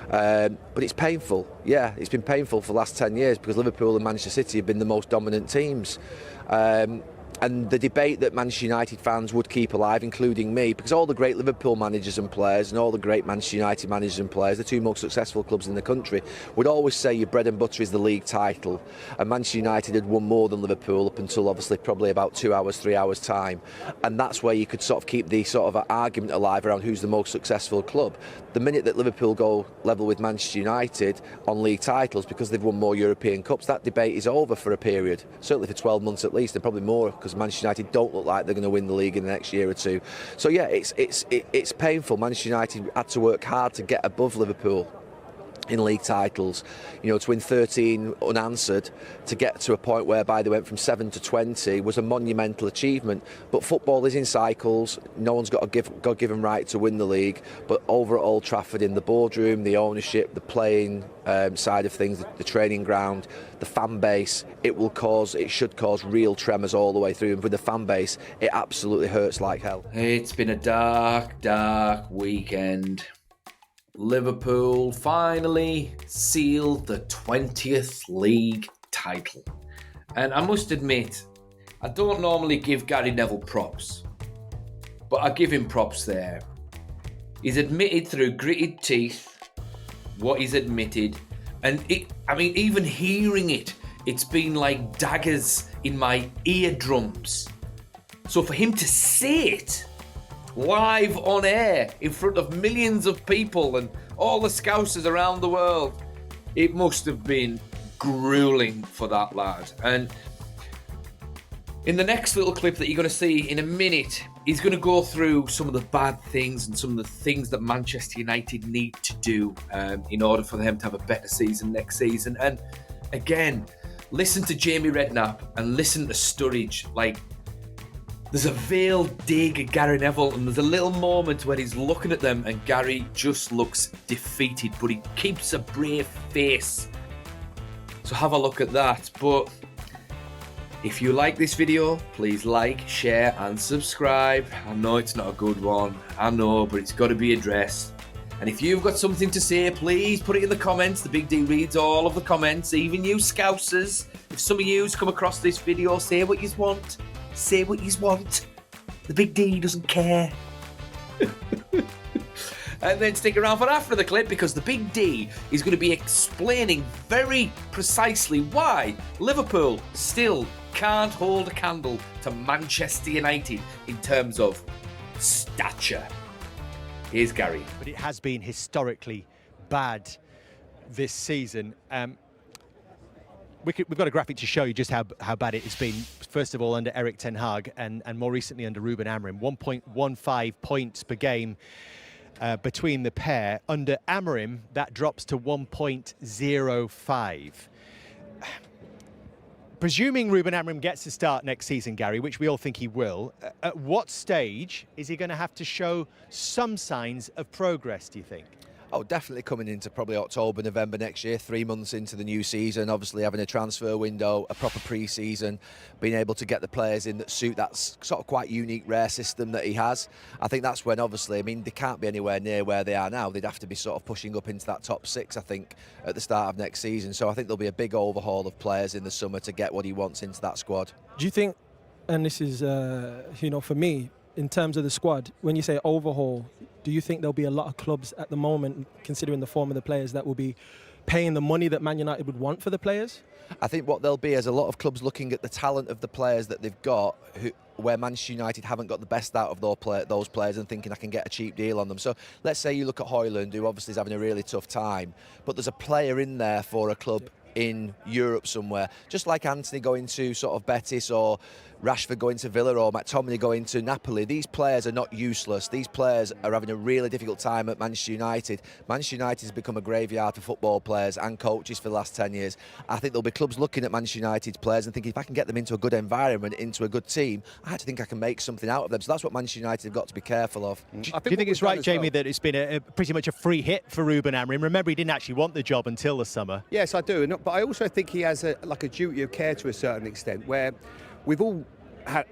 But it's painful. Yeah, it's been painful for the last 10 years because Liverpool and Manchester City have been the most dominant teams. And the debate that Manchester United fans would keep alive, including me, because all the great Liverpool managers and players and all the great Manchester United managers and players, the two most successful clubs in the country, would always say your bread and butter is the league title. And Manchester United had won more than Liverpool up until obviously probably about 2 hours, 3 hours time. And that's where you could sort of keep the sort of argument alive around who's the most successful club. The minute that Liverpool go level with Manchester United on league titles because they've won more European Cups, that debate is over for a period, certainly for 12 months at least, and probably more, because Manchester United don't look like they're going to win the league in the next year or two. So yeah, it's painful. Manchester United had to work hard to get above Liverpool in league titles, you know, to win 13 unanswered, to get to a point whereby they went from 7 to 20 was a monumental achievement. But football is in cycles. No one's got a God-given right to win the league. But over at Old Trafford, in the boardroom, the ownership, the playing side of things, the training ground, the fan base, it should cause real tremors all the way through. And with the fan base, it absolutely hurts like hell. It's been a dark, dark weekend. Liverpool finally sealed the 20th league title. And I must admit, I don't normally give Gary Neville props, but I give him props there. He's admitted through gritted teeth what he's admitted. And even hearing it, it's been like daggers in my eardrums. So for him to say it live on air in front of millions of people and all the Scousers around the world, it must have been grueling for that lad. And in the next little clip that you're going to see in a minute, he's going to go through some of the bad things and some of the things that Manchester United need to do in order for them to have a better season next season. And again, listen to Jamie Redknapp and listen to Sturridge. Like, there's a veiled dig at Gary Neville, and there's a little moment where he's looking at them and Gary just looks defeated, but he keeps a brave face. So have a look at that. But if you like this video, please like, share and subscribe. I know it's not a good one, I know, but it's got to be addressed. And if you've got something to say, please put it in the comments. The Big D reads all of the comments, even you Scousers. If some of yous come across this video, say what yous want. Say what you want. The Big D doesn't care. And then stick around for after the clip, because the Big D is going to be explaining very precisely why Liverpool still can't hold a candle to Manchester United in terms of stature. Here's Gary. But it has been historically bad this season. We've got a graphic to show you just how bad it has been. First of all, under Erik ten Hag and more recently under Ruben Amorim. 1.15 points per game between the pair. Under Amorim, that drops to 1.05. Presuming Ruben Amorim gets to start next season, Gary, which we all think he will, at what stage is he going to have to show some signs of progress, do you think? Oh, definitely coming into probably October, November next year, 3 months into the new season, obviously having a transfer window, a proper pre-season, being able to get the players in that suit that sort of quite unique, rare system that he has. I think that's when, obviously, I mean, they can't be anywhere near where they are now. They'd have to be sort of pushing up into that top 6, I think, at the start of next season. So I think there'll be a big overhaul of players in the summer to get what he wants into that squad. Do you think, and this is, for me, in terms of the squad, when you say overhaul, do you think there'll be a lot of clubs at the moment, considering the form of the players, that will be paying the money that Man United would want for the players? I think what there'll be is a lot of clubs looking at the talent of the players that they've got, where Manchester United haven't got the best out of those players, and thinking I can get a cheap deal on them. So let's say you look at Højlund, who obviously is having a really tough time, but there's a player in there for a club in Europe somewhere, just like Anthony going to sort of Betis, or Rashford going to Villa, or McTominay going to Napoli. These players are not useless. These players are having a really difficult time at Manchester United. Manchester United has become a graveyard for football players and coaches for the last 10 years. I think there'll be clubs looking at Manchester United's players and thinking, if I can get them into a good environment, into a good team, I actually think I can make something out of them. So that's what Manchester United have got to be careful of. Do you think it's right, Jamie, that it's been pretty much a free hit for Ruben Amorim? Remember, he didn't actually want the job until the summer. Yes, I do. But I also think he has a duty of care to a certain extent, where we've all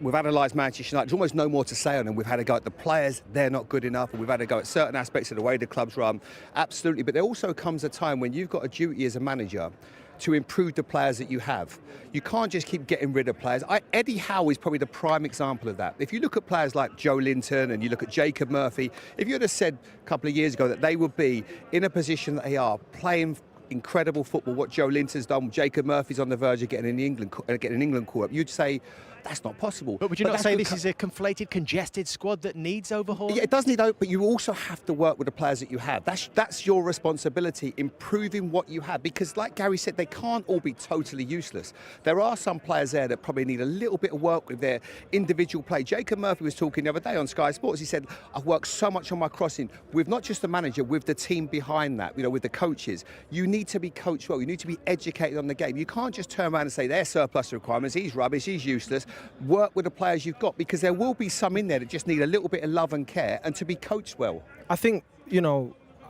we've analysed Manchester United. There's almost no more to say on them. We've had a go at the players; they're not good enough. And we've had a go at certain aspects of the way the club's run. Absolutely, but there also comes a time when you've got a duty as a manager to improve the players that you have. You can't just keep getting rid of players. Eddie Howe is probably the prime example of that. If you look at players like Joe Linton and you look at Jacob Murphy, if you had said a couple of years ago that they would be in a position that they are, playing incredible football, what Joe Linton's done, Jacob Murphy's on the verge of getting an England call up, you'd say, that's not possible. But would you not say this is a conflated, congested squad that needs overhauling? Yeah, it does need overhaul, but you also have to work with the players that you have. That's your responsibility, improving what you have. Because like Gary said, they can't all be totally useless. There are some players there that probably need a little bit of work with their individual play. Jacob Murphy was talking the other day on Sky Sports. He said, I've worked so much on my crossing with not just the manager, with the team behind that, with the coaches. You need to be coached well. You need to be educated on the game. You can't just turn around and say, they're surplus requirements, he's rubbish, he's useless. Work with the players you've got, because there will be some in there that just need a little bit of love and care and to be coached well. I think,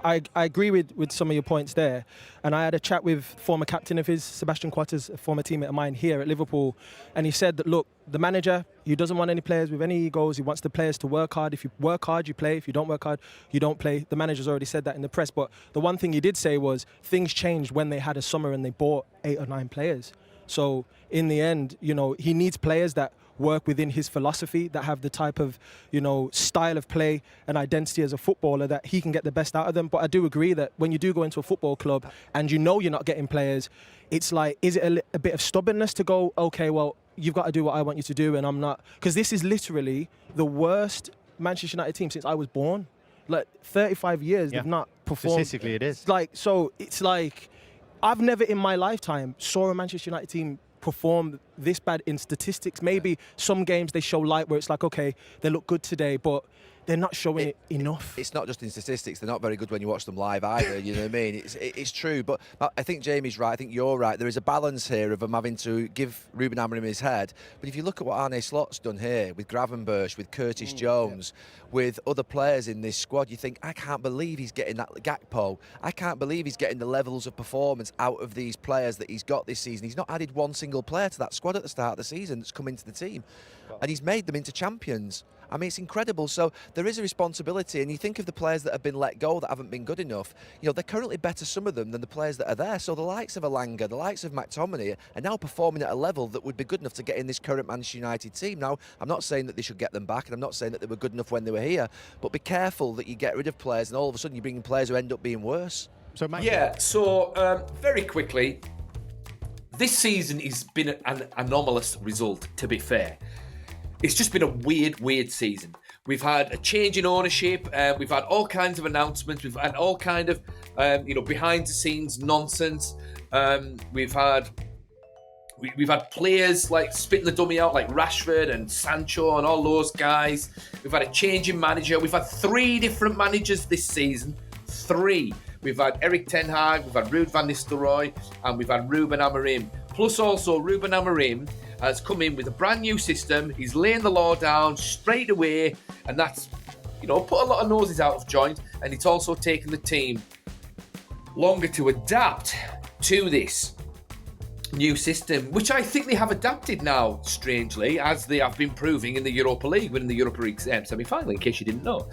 I agree with some of your points there. And I had a chat with former captain of his, Sebastian Quatters, a former teammate of mine here at Liverpool. And he said that, look, the manager, he doesn't want any players with any egos. He wants the players to work hard. If you work hard, you play. If you don't work hard, you don't play. The manager's already said that in the press. But the one thing he did say was things changed when they had a summer and they bought 8 or 9 players. So in the end, he needs players that work within his philosophy, that have the type of, style of play and identity as a footballer that he can get the best out of them. But I do agree that when you do go into a football club and you're not getting players, it's like, is it a bit of stubbornness to go, okay, well, you've got to do what I want you to do and I'm not? Because this is literally the worst Manchester United team since I was born. Like 35 years, they've not performed. Statistically, it is. It's like, I've never in my lifetime saw a Manchester United team perform this bad in statistics. Maybe some games they show light where it's like, okay, they look good today, but they're not showing it enough. It's not just in statistics. They're not very good when you watch them live either, you know what I mean? It's true, but I think Jamie's right. I think you're right. There is a balance here of them having to give Ruben Amorim his head. But if you look at what Arne Slot's done here with Gravenberch, with Curtis Jones, with other players in this squad, you think, I can't believe he's getting that Gakpo. I can't believe he's getting the levels of performance out of these players that he's got this season. He's not added one single player to that squad at the start of the season that's come into the team. And he's made them into champions. I mean, it's incredible. So there is a responsibility, and you think of the players that have been let go that haven't been good enough. They're currently better, some of them, than the players that are there. So the likes of Elanga, the likes of McTominay are now performing at a level that would be good enough to get in this current Manchester United team. Now, I'm not saying that they should get them back, and I'm not saying that they were good enough when they were here, but be careful that you get rid of players and all of a sudden you bring in players who end up being worse. So very quickly, this season has been an anomalous result, to be fair. It's just been a weird season. We've had a change in ownership. We've had all kinds of announcements. We've had all kind of, behind-the-scenes nonsense. We've had players like spitting the dummy out, like Rashford and Sancho and all those guys. We've had a change in manager. We've had 3 different managers this season. 3. We've had Erik ten Hag, we've had Ruud van Nistelrooy, and we've had Ruben Amorim. Plus also Ruben Amorim has come in with a brand new system. He's laying the law down straight away, and that's, put a lot of noses out of joint, and it's also taken the team longer to adapt to this new system, which I think they have adapted now, strangely, as they have been proving in the Europa League, winning the Europa League semi-final, in case you didn't know.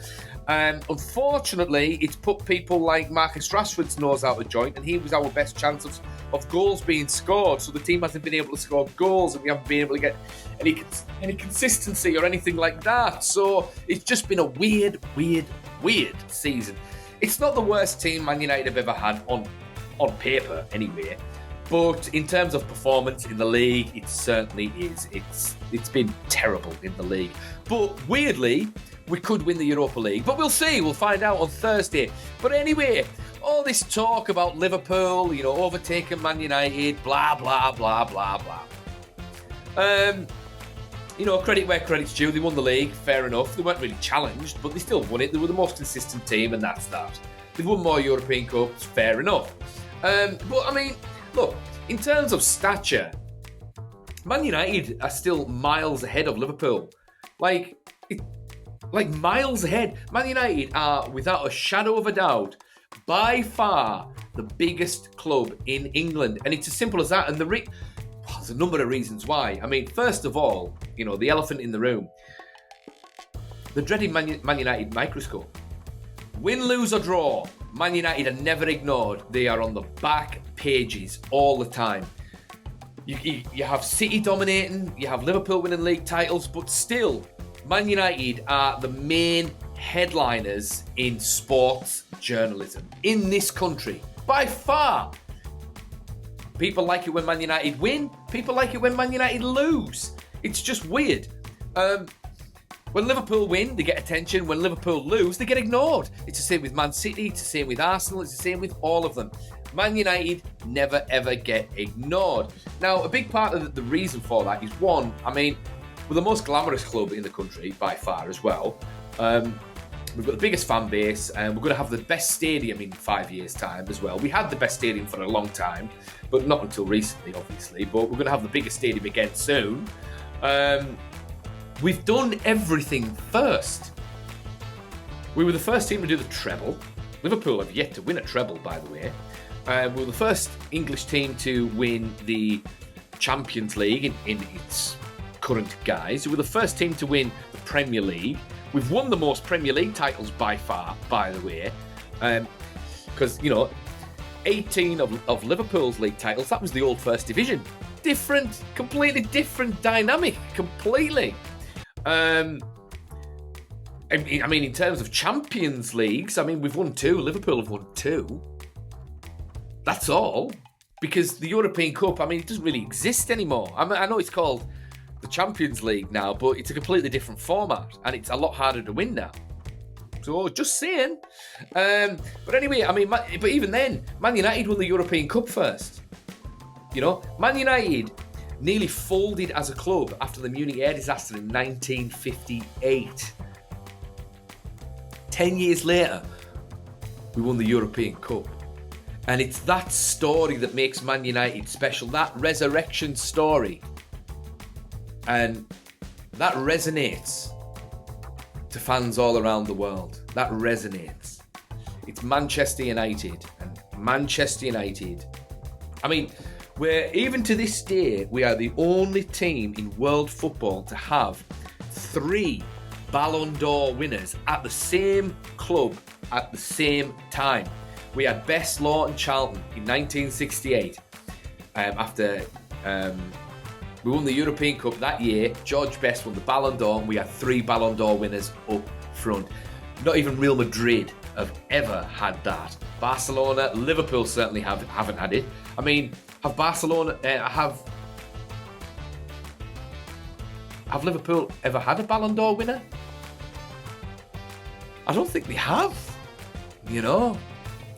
Unfortunately, it's put people like Marcus Rashford's nose out of joint, and he was our best chance of goals being scored, so the team hasn't been able to score goals, and we haven't been able to get any consistency or anything like that. So it's just been a weird season. It's not the worst team Man United have ever had on paper, anyway. But in terms of performance in the league, it certainly is. It's been terrible in the league. But weirdly, we could win the Europa League. But we'll see. We'll find out on Thursday. But anyway, all this talk about Liverpool, overtaking Man United, blah, blah, blah, blah, blah. Credit where credit's due. They won the league, fair enough. They weren't really challenged, but they still won it. They were the most consistent team, and that's that. They've won more European Cups, fair enough. But, I mean, look, in terms of stature, Man United are still miles ahead of Liverpool. Like miles ahead. Man United are, without a shadow of a doubt, by far the biggest club in England. And it's as simple as that. And there's a number of reasons why. I mean, first of all, the elephant in the room. The dreaded Man United microscope. Win, lose or draw, Man United are never ignored. They are on the back pages all the time. You have City dominating, you have Liverpool winning league titles, but still, Man United are the main headliners in sports journalism in this country, by far. People like it when Man United win, people like it when Man United lose. It's just weird. When Liverpool win, they get attention. When Liverpool lose, they get ignored. It's the same with Man City, it's the same with Arsenal, it's the same with all of them. Man United never ever get ignored. Now, a big part of the reason for that is, one, we're the most glamorous club in the country by far as well. We've got the biggest fan base, and we're going to have the best stadium in 5 years' time as well. We had the best stadium for a long time, but not until recently, obviously. But we're going to have the biggest stadium again soon. We've done everything first. We were the first team to do the treble. Liverpool have yet to win a treble, by the way. We were the first English team to win the Champions League in its current guise. We were the first team to win the Premier League. We've won the most Premier League titles by far, by the way. Because, 18 of Liverpool's league titles, that was the old First Division. Different, completely different dynamic, completely. In terms of Champions Leagues, we've won 2. Liverpool have won 2. That's all. Because the European Cup, it doesn't really exist anymore. I know it's called the Champions League now, but it's a completely different format, and it's a lot harder to win now. So, just saying. But anyway, but even then, Man United won the European Cup first. Man United nearly folded as a club after the Munich air disaster in 1958. 10 years later, we won the European Cup. And it's that story that makes Man United special, that resurrection story. And that resonates to fans all around the world. That resonates. It's Manchester United. And Manchester United, where even to this day, we are the only team in world football to have 3 Ballon d'Or winners at the same club at the same time. We had Best, Law and Charlton in 1968. After we won the European Cup that year, George Best won the Ballon d'Or, and we had 3 Ballon d'Or winners up front. Not even Real Madrid have ever had that. Barcelona, Liverpool certainly haven't had it. Have Barcelona, have Liverpool ever had a Ballon d'Or winner? I don't think they have,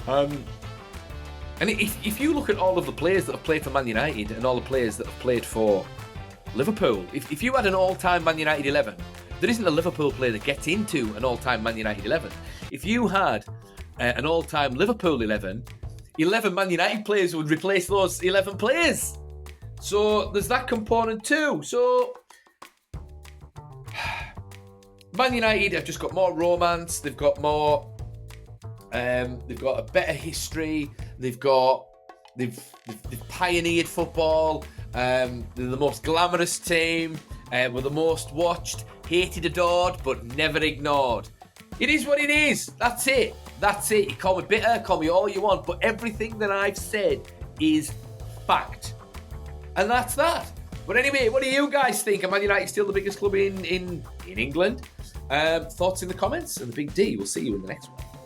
And if you look at all of the players that have played for Man United and all the players that have played for Liverpool, if you had an all-time Man United 11, there isn't a Liverpool player that gets into an all-time Man United 11. If you had an all-time Liverpool 11 Man United players would replace those 11 players. So there's that component too. So Man United have just got more romance. They've got more. They've got a better history. They've pioneered football. They're the most glamorous team. We're the most watched, hated, adored, but never ignored. It is what it is. That's it. You call me bitter, call me all you want, but everything that I've said is fact. And that's that. But anyway, what do you guys think? Are Man United still the biggest club in England? Thoughts in the comments, and the Big D. We'll see you in the next one.